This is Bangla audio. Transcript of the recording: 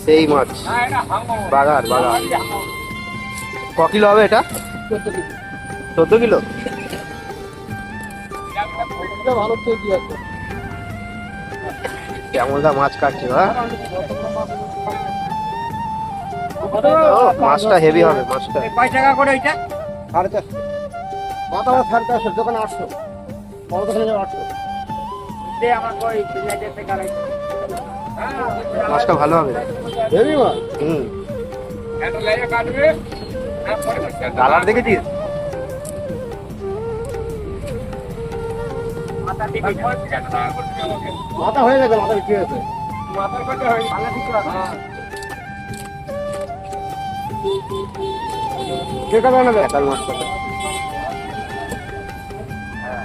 সেই মাছ বাগার বাগার। ক কিলো হবে এটা? 14 কিলো। ভালো কেজি আছে। কেমন দা মাছ কাটছে হ্যাঁ? মাছটা হেভি হবে মাছটা। কয় টাকা করে ওইটা? 450। মাথা 450, দোকানে 800। বড় দোকানে 800। মাছটা ভালো হবে। হেভি মাছ। কালার দেখেছিস? মাথা হয়ে গেছে, মাথা বিক্রি হয়েছে। কে কাটা নেবে? কাল মাছ কত? হ্যাঁ।